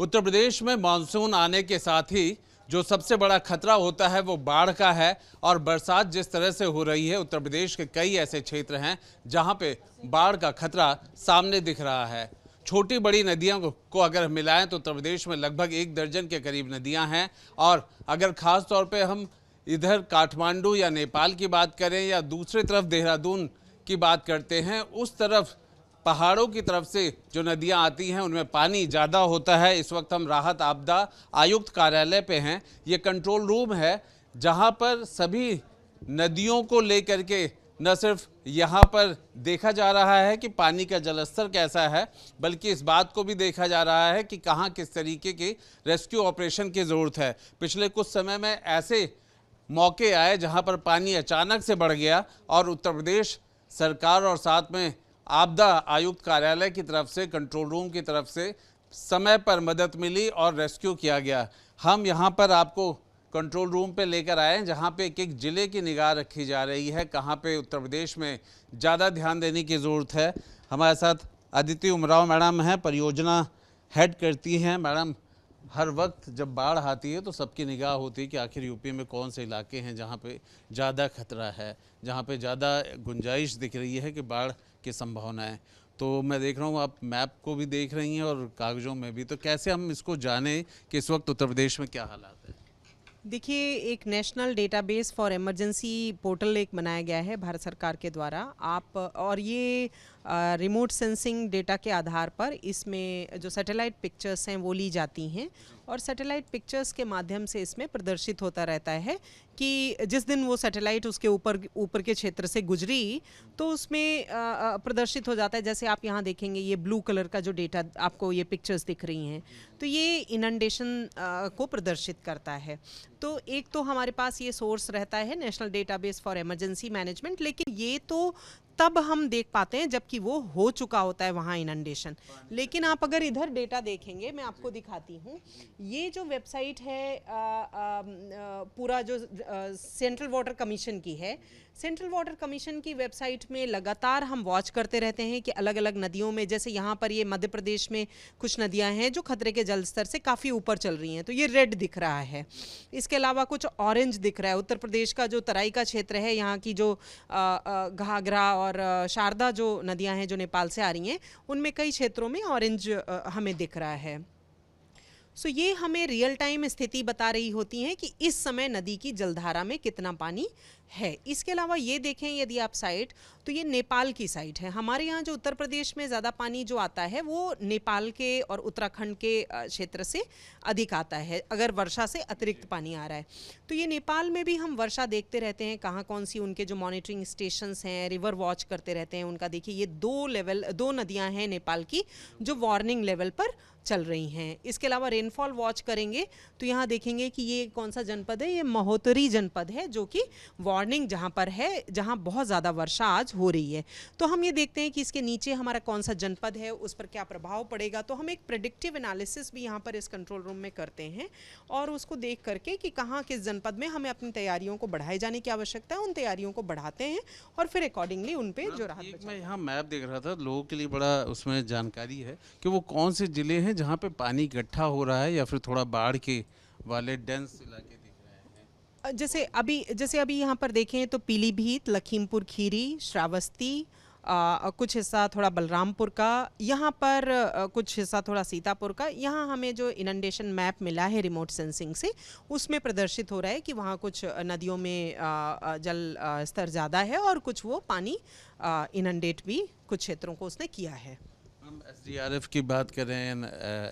उत्तर प्रदेश में मानसून आने के साथ ही जो सबसे बड़ा खतरा होता है वो बाढ़ का है। और बरसात जिस तरह से हो रही है, उत्तर प्रदेश के कई ऐसे क्षेत्र हैं जहां पे बाढ़ का खतरा सामने दिख रहा है। छोटी बड़ी नदियों को अगर मिलाएं तो उत्तर प्रदेश में लगभग 1 दर्जन के करीब नदियां हैं। और अगर खास तौर पे हम इधर काठमांडू या नेपाल की बात करें या दूसरी तरफ देहरादून की बात करते हैं, उस तरफ पहाड़ों की तरफ से जो नदियां आती हैं उनमें पानी ज़्यादा होता है। इस वक्त हम राहत आपदा आयुक्त कार्यालय पे हैं। ये कंट्रोल रूम है जहां पर सभी नदियों को लेकर के न सिर्फ यहाँ पर देखा जा रहा है कि पानी का जलस्तर कैसा है, बल्कि इस बात को भी देखा जा रहा है कि कहाँ किस तरीके की रेस्क्यू ऑपरेशन की ज़रूरत है। पिछले कुछ समय में ऐसे मौके आए जहाँ पर पानी अचानक से बढ़ गया और उत्तर प्रदेश सरकार और साथ में आपदा आयुक्त कार्यालय की तरफ से, कंट्रोल रूम की तरफ से समय पर मदद मिली और रेस्क्यू किया गया। हम यहाँ पर आपको कंट्रोल रूम पे लेकर आए जहाँ पे एक एक ज़िले की निगाह रखी जा रही है, कहाँ पे उत्तर प्रदेश में ज़्यादा ध्यान देने की ज़रूरत है। हमारे साथ अदिति उमराव मैडम हैं, परियोजना हेड करती हैं। मैडम, हर वक्त जब बाढ़ आती है तो सबकी निगाह होती है कि आखिर यूपी में कौन से इलाके हैं जहाँ पे ज़्यादा खतरा है, जहाँ पे ज़्यादा गुंजाइश दिख रही है कि बाढ़ की संभावना है। तो मैं देख रहा हूँ आप मैप को भी देख रही हैं और कागज़ों में भी, तो कैसे हम इसको जानें कि इस वक्त उत्तर प्रदेश में क्या हालात है? देखिए, एक national database for emergency portal एक बनाया गया है भारत सरकार के द्वारा। आप और ये रिमोट सेंसिंग डेटा के आधार पर इसमें जो सैटेलाइट पिक्चर्स हैं वो ली जाती हैं और सैटेलाइट पिक्चर्स के माध्यम से इसमें प्रदर्शित होता रहता है कि जिस दिन वो सैटेलाइट उसके ऊपर के क्षेत्र से गुजरी तो उसमें प्रदर्शित हो जाता है। जैसे आप यहाँ देखेंगे, ये ब्लू कलर का जो डेटा आपको ये पिक्चर्स दिख रही हैं, तो ये इनंडेशन को प्रदर्शित करता है। तो एक तो हमारे पास ये सोर्स रहता है national database for emergency management, लेकिन ये तो तब हम देख पाते हैं जबकि वो हो चुका होता है वहाँ इनंडेशन। लेकिन आप अगर इधर डेटा देखेंगे, मैं आपको दिखाती हूँ, ये जो वेबसाइट है पूरा जो सेंट्रल वाटर कमीशन की है, सेंट्रल वाटर कमीशन की वेबसाइट में लगातार हम वॉच करते रहते हैं कि अलग अलग नदियों में, जैसे यहाँ पर ये मध्य प्रदेश में कुछ नदियाँ हैं जो खतरे के जल स्तर से काफ़ी ऊपर चल रही हैं, तो ये रेड दिख रहा है। इसके अलावा कुछ ऑरेंज दिख रहा है। उत्तर प्रदेश का जो तराई का क्षेत्र है, यहाँ की जो घाघरा और शारदा जो नदियाँ हैं जो नेपाल से आ रही हैं, उनमें कई क्षेत्रों में ऑरेंज हमें दिख रहा है। सो ये हमें रियल टाइम स्थिति बता रही होती हैं कि इस समय नदी की जलधारा में कितना पानी है। इसके अलावा ये देखें, यदि आप साइट, तो ये नेपाल की साइट है। हमारे यहाँ जो उत्तर प्रदेश में ज़्यादा पानी जो आता है वो नेपाल के और उत्तराखंड के क्षेत्र से अधिक आता है, अगर वर्षा से अतिरिक्त पानी आ रहा है। तो ये नेपाल में भी हम वर्षा देखते रहते हैं, कहाँ कौन सी उनके जो मॉनिटरिंग स्टेशंस हैं, रिवर वॉच करते रहते हैं उनका। देखिए, ये दो नदियाँ हैं नेपाल की जो वार्निंग लेवल पर चल रही हैं। इसके अलावा रेनफॉल वॉच करेंगे तो यहाँ देखेंगे कि ये कौन सा जनपद है, ये महोत्तरी जनपद है जो कि वार्निंग जहाँ पर है, जहाँ बहुत ज़्यादा वर्षा आज हो रही है। तो हम ये देखते हैं कि इसके नीचे हमारा कौन सा जनपद है, उस पर क्या प्रभाव पड़ेगा। तो हम एक प्रेडिक्टिव एनालिसिस भी यहाँ पर इस कंट्रोल रूम में करते हैं और उसको देख करके कि कहाँ किस जनपद में हमें अपनी तैयारियों को बढ़ाए जाने की आवश्यकता है, उन तैयारियों को बढ़ाते हैं और फिर अकॉर्डिंगली उन पर जो राहत। मैं यहाँ मैप देख रहा था, लोगों के लिए बड़ा उसमें जानकारी है कि वो कौन से ज़िले हैं जहाँ पे पानी इकट्ठा हो रहा है या फिर थोड़ा बाढ़ के वाले डेंस इलाके दिख रहे हैं। जैसे अभी यहाँ पर देखें तो पीलीभीत, लखीमपुर खीरी, श्रावस्ती, कुछ हिस्सा थोड़ा बलरामपुर का, यहाँ पर कुछ हिस्सा थोड़ा सीतापुर का। यहाँ हमें जो इनंडेशन मैप मिला है रिमोट सेंसिंग से, उसमें प्रदर्शित हो रहा है कि वहाँ कुछ नदियों में जल स्तर ज़्यादा है और कुछ वो पानी इनंडेट भी कुछ क्षेत्रों को उसने किया है। हम एसडीआरएफ की बात करें,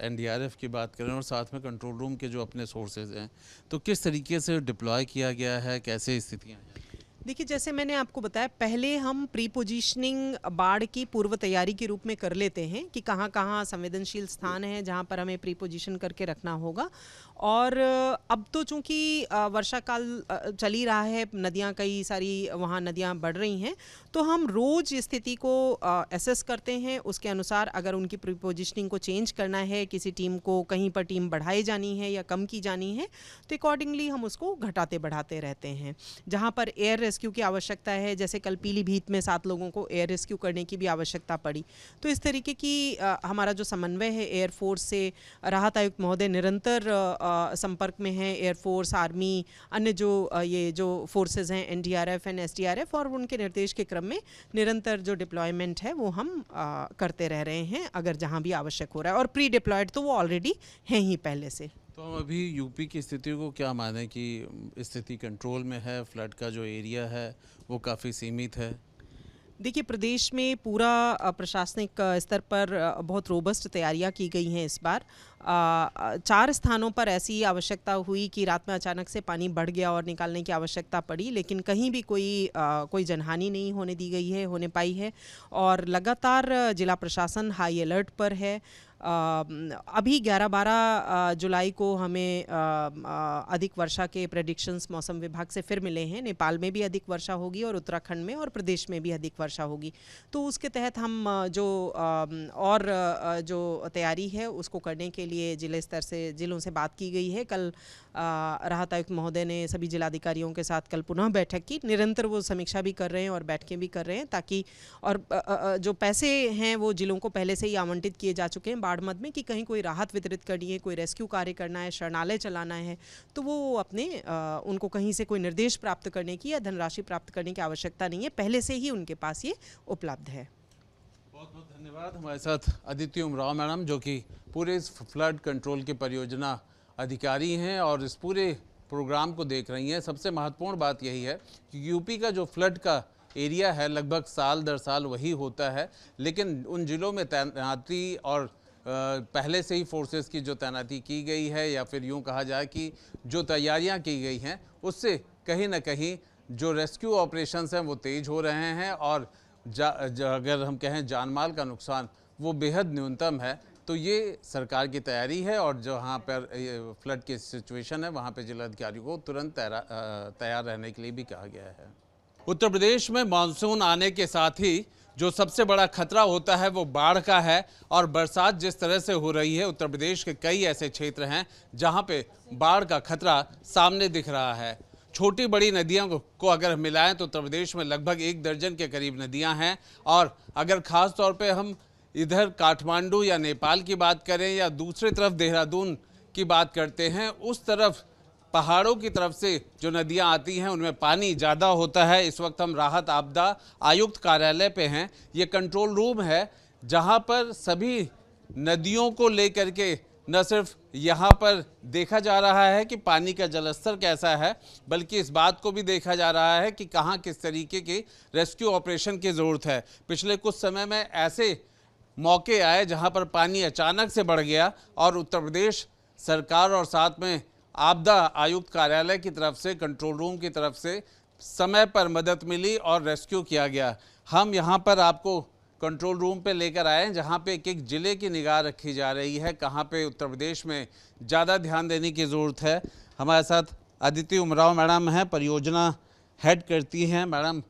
एनडीआरएफ की बात करें और साथ में कंट्रोल रूम के जो अपने सोर्सेज हैं, तो किस तरीके से डिप्लॉय किया गया है, कैसे स्थितियाँ हैं? देखिए, जैसे मैंने आपको बताया, पहले हम प्री पोजीशनिंग बाढ़ की पूर्व तैयारी के रूप में कर लेते हैं कि कहाँ कहाँ संवेदनशील स्थान है जहाँ पर हमें प्री पोजीशन करके रखना होगा। और अब तो चूँकि वर्षा काल चल ही रहा है, नदियाँ कई सारी वहाँ नदियाँ बढ़ रही हैं, तो हम रोज़ स्थिति को एसेस करते हैं। उसके अनुसार अगर उनकी प्री पोजीशनिंग को चेंज करना है, किसी टीम को कहीं पर टीम बढ़ाई जानी है या कम की जानी है, तो अकॉर्डिंगली हम उसको घटाते बढ़ाते रहते हैं। जहाँ पर एयर रेस्क्यू की आवश्यकता है, जैसे कल पीलीभीत में 7 लोगों को एयर रेस्क्यू करने की भी आवश्यकता पड़ी। तो इस तरीके की हमारा जो समन्वय है एयरफोर्स से, राहत आयुक्त महोदय निरंतर संपर्क में हैं एयरफोर्स, आर्मी, अन्य जो ये जो फोर्सेज हैं एनडीआरएफ एंड एसडीआरएफ, और उनके निर्देश के क्रम में निरंतर जो डिप्लॉयमेंट है वो हम करते रह रहे हैं अगर जहां भी आवश्यक हो रहा है। और प्री डिप्लॉयड तो वो ऑलरेडी हैं ही पहले से। तो हम अभी यूपी की स्थिति को क्या माने कि स्थिति कंट्रोल में है, फ्लड का जो एरिया है वो काफ़ी सीमित है? देखिए, प्रदेश में पूरा प्रशासनिक स्तर पर बहुत रोबस्ट तैयारियां की गई हैं इस बार। 4 स्थानों पर ऐसी आवश्यकता हुई कि रात में अचानक से पानी बढ़ गया और निकालने की आवश्यकता पड़ी, लेकिन कहीं भी कोई जनहानि नहीं होने पाई है। और लगातार जिला प्रशासन हाई अलर्ट पर है। अभी 11-12 जुलाई को हमें अधिक वर्षा के प्रेडिक्शंस मौसम विभाग से फिर मिले हैं। नेपाल में भी अधिक वर्षा होगी और उत्तराखंड में और प्रदेश में भी अधिक वर्षा होगी। तो उसके तहत हम जो तैयारी है उसको करने के लिए जिलों से बात की गई है। कल राहत आयुक्त महोदय ने सभी जिलाधिकारियों के साथ कल पुनः बैठक की। निरंतर वो समीक्षा भी कर रहे हैं और बैठकें भी कर रहे हैं, ताकि और जो पैसे हैं वो जिलों को पहले से ही आवंटित किए जा चुके हैं बाढ़ मद में, कि कहीं कोई राहत वितरित करनी है, कोई रेस्क्यू कार्य करना है, शरणालय चलाना है, तो वो अपने उनको कहीं से कोई निर्देश प्राप्त करने की या धनराशि प्राप्त करने की आवश्यकता नहीं है, पहले से ही उनके पास ये उपलब्ध है। बहुत बहुत धन्यवाद। हमारे साथ अदिति उमराव मैडम, जो कि पूरे इस फ्लड कंट्रोल की परियोजना अधिकारी हैं और इस पूरे प्रोग्राम को देख रही हैं। सबसे महत्वपूर्ण बात यही है कि यूपी का जो फ्लड का एरिया है लगभग साल दर साल वही होता है, लेकिन उन जिलों में तैनाती और पहले से ही फोर्सेस की जो तैनाती की गई है, या फिर यूँ कहा जाए कि जो तैयारियां की गई हैं, उससे कहीं ना कहीं जो रेस्क्यू ऑपरेशंस हैं वो तेज़ हो रहे हैं, और अगर हम कहें जानमाल का नुकसान वो बेहद न्यूनतम है। तो ये सरकार की तैयारी है, और जहाँ पर फ्लड की सिचुएशन है वहाँ पर जिलाधिकारियों को तुरंत तैयार रहने के लिए भी कहा गया है। उत्तर प्रदेश में मानसून आने के साथ ही जो सबसे बड़ा खतरा होता है वो बाढ़ का है, और बरसात जिस तरह से हो रही है, उत्तर प्रदेश के कई ऐसे क्षेत्र हैं जहां पे बाढ़ का खतरा सामने दिख रहा है। छोटी बड़ी नदियों को अगर मिलाएं तो उत्तर प्रदेश में लगभग 1 दर्जन के करीब नदियां हैं, और अगर खास तौर पे हम इधर काठमांडू या नेपाल की बात करें या दूसरी तरफ देहरादून की बात करते हैं, उस तरफ पहाड़ों की तरफ से जो नदियां आती हैं उनमें पानी ज़्यादा होता है। इस वक्त हम राहत आपदा आयुक्त कार्यालय पे हैं। ये कंट्रोल रूम है जहां पर सभी नदियों को लेकर के न सिर्फ यहाँ पर देखा जा रहा है कि पानी का जलस्तर कैसा है, बल्कि इस बात को भी देखा जा रहा है कि कहाँ किस तरीके की रेस्क्यू ऑपरेशन की ज़रूरत है। पिछले कुछ समय में ऐसे मौके आए जहाँ पर पानी अचानक से बढ़ गया, और उत्तर प्रदेश सरकार और साथ में आपदा आयुक्त कार्यालय की तरफ से, कंट्रोल रूम की तरफ से समय पर मदद मिली और रेस्क्यू किया गया। हम यहाँ पर आपको कंट्रोल रूम पे लेकर आए जहाँ पे एक एक ज़िले की निगाह रखी जा रही है, कहाँ पे उत्तर प्रदेश में ज़्यादा ध्यान देने की ज़रूरत है। हमारे साथ अदिति उमराव मैडम हैं, परियोजना हेड करती हैं। मैडम,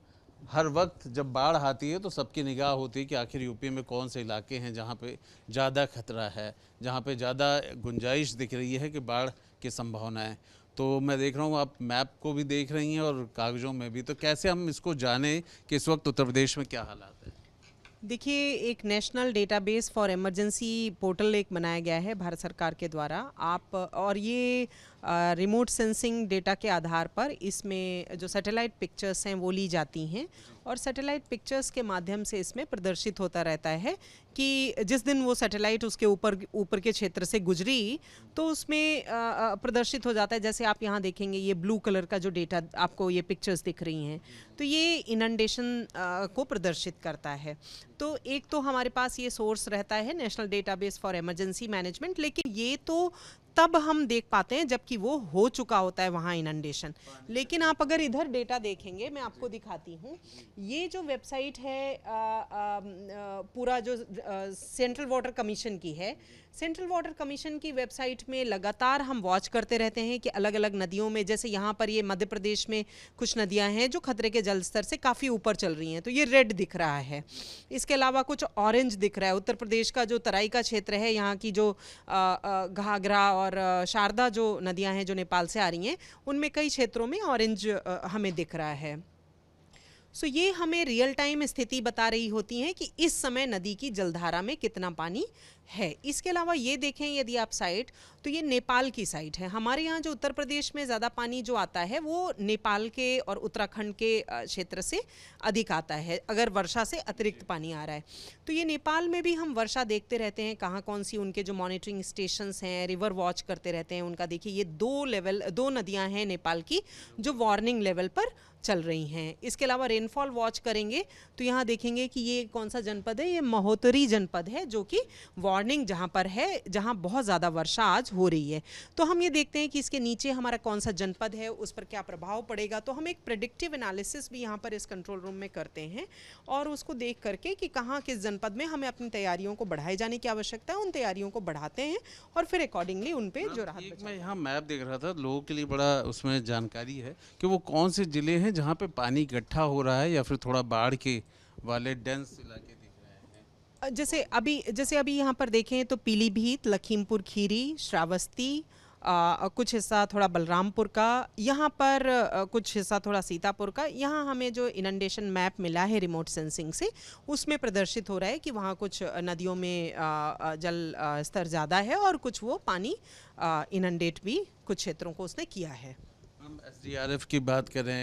हर वक्त जब बाढ़ आती है तो सबकी निगाह होती है कि आखिर यूपी में कौन से इलाके हैं जहाँ पे ज़्यादा खतरा है, जहाँ पे ज़्यादा गुंजाइश दिख रही है कि बाढ़ की संभावना है। तो मैं देख रहा हूँ आप मैप को भी देख रही हैं और कागज़ों में भी, तो कैसे हम इसको जानें कि इस वक्त उत्तर प्रदेश में क्या हालात है? देखिए, एक national database for emergency portal एक बनाया गया है भारत सरकार के द्वारा। और ये रिमोट सेंसिंग डेटा के आधार पर इसमें जो सैटेलाइट पिक्चर्स हैं वो ली जाती हैं, और सैटेलाइट पिक्चर्स के माध्यम से इसमें प्रदर्शित होता रहता है कि जिस दिन वो सैटेलाइट उसके ऊपर के क्षेत्र से गुजरी तो उसमें प्रदर्शित हो जाता है। जैसे आप यहाँ देखेंगे ये ब्लू कलर का जो डेटा आपको ये पिक्चर्स दिख रही हैं, तो ये इनंडेशन को प्रदर्शित करता है। तो एक तो हमारे पास ये सोर्स रहता है national database for emergency management, लेकिन ये तो तब हम देख पाते हैं जबकि वो हो चुका होता है वहाँ इनंडेशन। लेकिन आप अगर इधर डेटा देखेंगे, मैं आपको दिखाती हूँ, ये जो वेबसाइट है पूरा जो सेंट्रल वाटर कमीशन की है, सेंट्रल वाटर कमीशन की वेबसाइट में लगातार हम वॉच करते रहते हैं कि अलग अलग नदियों में, जैसे यहाँ पर ये मध्य प्रदेश में कुछ नदियाँ हैं जो खतरे के जल स्तर से काफ़ी ऊपर चल रही हैं, तो ये रेड दिख रहा है। इसके अलावा कुछ ऑरेंज दिख रहा है। उत्तर प्रदेश का जो तराई का क्षेत्र है, यहाँ की जो घाघरा और शारदा जो नदियाँ हैं जो नेपाल से आ रही हैं, उनमें कई क्षेत्रों में ऑरेंज हमें दिख रहा है। सो ये हमें रियल टाइम स्थिति बता रही होती हैं कि इस समय नदी की जलधारा में कितना पानी है। इसके अलावा ये देखें यदि आप साइट, तो ये नेपाल की साइट है। हमारे यहाँ जो उत्तर प्रदेश में ज़्यादा पानी जो आता है वो नेपाल के और उत्तराखंड के क्षेत्र से अधिक आता है, अगर वर्षा से अतिरिक्त पानी आ रहा है। तो ये नेपाल में भी हम वर्षा देखते रहते हैं, कहाँ कौन सी उनके जो मॉनिटरिंग स्टेशंस हैं, रिवर वॉच करते रहते हैं उनका। देखिए ये दो नदियाँ हैं नेपाल की जो वार्निंग लेवल पर चल रही हैं। इसके अलावा रेनफॉल वॉच करेंगे तो यहाँ देखेंगे कि ये कौन सा जनपद है, ये महोत्तरी जनपद है जो कि वार्निंग जहाँ पर है, जहाँ बहुत ज़्यादा वर्षा आज हो रही है। तो हम ये देखते हैं कि इसके नीचे हमारा कौन सा जनपद है, उस पर क्या प्रभाव पड़ेगा। तो हम एक प्रेडिक्टिव एनालिसिस भी यहाँ पर इस कंट्रोल रूम में करते हैं और उसको देख करके कि कहाँ किस जनपद में हमें अपनी तैयारियों को बढ़ाए जाने की आवश्यकता है, उन तैयारियों को बढ़ाते हैं और फिर अकॉर्डिंगली उन पर जो राहत। मैं यहाँ मैप देख रहा था, लोगों के लिए बड़ा उसमें जानकारी है कि वो कौन से ज़िले हैं जहाँ पे पानी इकट्ठा हो रहा है या फिर थोड़ा बाढ़ के वाले डेंस इलाके दिख रहे हैं। जैसे अभी यहाँ पर देखें तो पीलीभीत, लखीमपुर खीरी, श्रावस्ती, कुछ हिस्सा थोड़ा बलरामपुर का, यहाँ पर कुछ हिस्सा थोड़ा सीतापुर का। यहाँ हमें जो इनंडेशन मैप मिला है रिमोट सेंसिंग से, उसमें प्रदर्शित हो रहा है कि वहाँ कुछ नदियों में जल स्तर ज़्यादा है और कुछ वो पानी इनंडेट भी कुछ क्षेत्रों को उसने किया है। हम एसडीआरएफ की बात करें,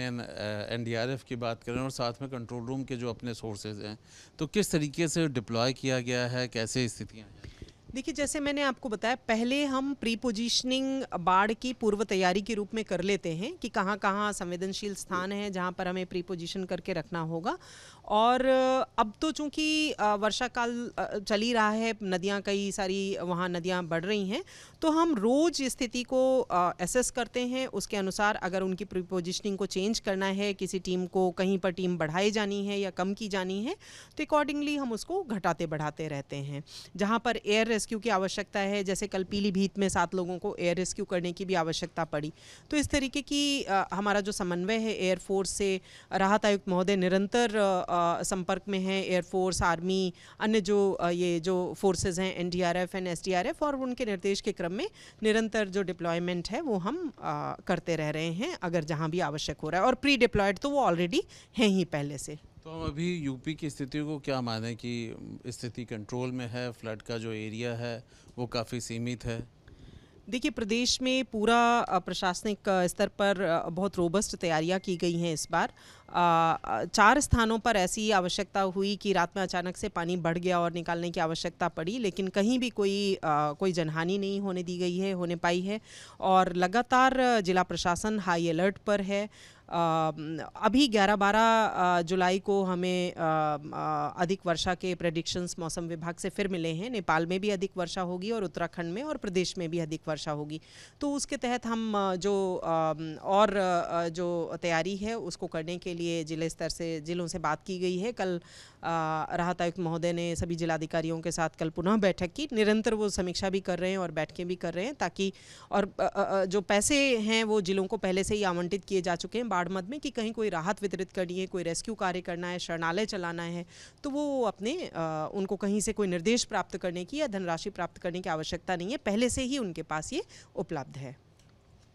एनडीआरएफ की बात करें और साथ में कंट्रोल रूम के जो अपने सोर्सेज हैं, तो किस तरीके से डिप्लॉय किया गया है, कैसे स्थितियाँ हैं? देखिए जैसे मैंने आपको बताया, पहले हम प्री पोजीशनिंग बाढ़ की पूर्व तैयारी के रूप में कर लेते हैं कि कहाँ कहाँ संवेदनशील स्थान है जहाँ पर हमें प्री पोजीशन करके रखना होगा। और अब तो चूँकि वर्षा काल चल ही रहा है, नदियाँ कई सारी वहाँ नदियाँ बढ़ रही हैं, तो हम रोज़ स्थिति को एसेस करते हैं। उसके अनुसार अगर उनकी प्री पोजीशनिंग को चेंज करना है, किसी टीम को कहीं पर टीम बढ़ाई जानी है या कम की जानी है, तो अकॉर्डिंगली हम उसको घटाते बढ़ाते रहते हैं। जहाँ पर एयर रेस्क्यू की आवश्यकता है, जैसे कल पीलीभीत में 7 लोगों को एयर रेस्क्यू करने की भी आवश्यकता पड़ी, तो इस तरीके की हमारा जो समन्वय है एयरफोर्स से, राहत आयुक्त महोदय निरंतर संपर्क में है एयरफोर्स, आर्मी, अन्य जो ये जो फोर्सेस हैं एनडीआरएफ एंड एसडीआरएफ, और उनके निर्देश के क्रम में निरंतर जो डिप्लॉयमेंट है वो हम करते रह रहे हैं अगर जहाँ भी आवश्यक हो रहा है। और प्री डिप्लॉयड तो वो ऑलरेडी हैं ही पहले से। तो हम अभी यूपी की स्थिति को क्या माने कि स्थिति कंट्रोल में है, फ्लड का जो एरिया है वो काफ़ी सीमित है? देखिए प्रदेश में पूरा प्रशासनिक स्तर पर बहुत रोबस्ट तैयारियां की गई हैं इस बार। 4 स्थानों पर ऐसी आवश्यकता हुई कि रात में अचानक से पानी बढ़ गया और निकालने की आवश्यकता पड़ी, लेकिन कहीं भी कोई जनहानि नहीं होने पाई है और लगातार जिला प्रशासन हाई अलर्ट पर है। अभी 11-12 जुलाई को हमें अधिक वर्षा के प्रेडिक्शंस मौसम विभाग से फिर मिले हैं। नेपाल में भी अधिक वर्षा होगी और उत्तराखंड में और प्रदेश में भी अधिक वर्षा होगी, तो उसके तहत हम जो तैयारी है उसको करने के लिए जिलों से बात की गई है। कल राहत आयुक्त महोदय ने सभी जिलाधिकारियों के साथ कल पुनः बैठक की। निरंतर वो समीक्षा भी कर रहे हैं और बैठकें भी कर रहे हैं ताकि जो पैसे हैं वो जिलों को पहले से ही आवंटित किए जा चुके हैं बाढ़ मद में कि कहीं कोई राहत वितरित करनी है, कोई रेस्क्यू कार्य करना है, शरणालय चलाना है, तो वो उनको कहीं से कोई निर्देश प्राप्त करने की या धनराशि प्राप्त करने की आवश्यकता नहीं है, पहले से ही उनके पास ये उपलब्ध है।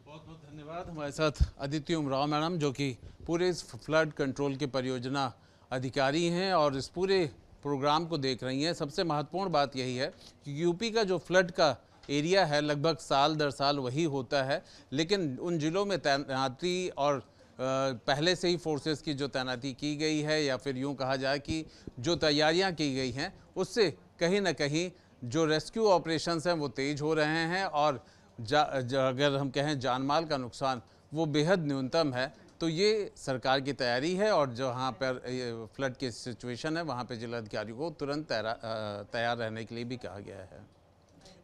बहुत बहुत धन्यवाद। हमारे साथ अदिति उमराव मैडम जो कि पूरे इस फ्लड कंट्रोल के परियोजना अधिकारी हैं और इस पूरे प्रोग्राम को देख रही हैं। सबसे महत्वपूर्ण बात यही है कि यूपी का जो फ्लड का एरिया है लगभग साल दर साल वही होता है, लेकिन उन जिलों में तैनाती और पहले से ही फोर्सेस की जो तैनाती की गई है या फिर यूँ कहा जाए कि जो तैयारियां की गई हैं उससे कहीं ना कहीं जो रेस्क्यू ऑपरेशंस हैं वो तेज़ हो रहे हैं और अगर हम कहें जानमाल का नुकसान वो बेहद न्यूनतम है। तो ये सरकार की तैयारी है और जहाँ पर फ्लड की सिचुएशन है वहाँ पर जिलाधिकारियों को तुरंत तैयार रहने के लिए भी कहा गया है।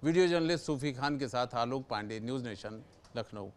वीडियो जर्नलिस्ट सूफी खान के साथ आलोक पांडे, न्यूज़ नेशन, लखनऊ।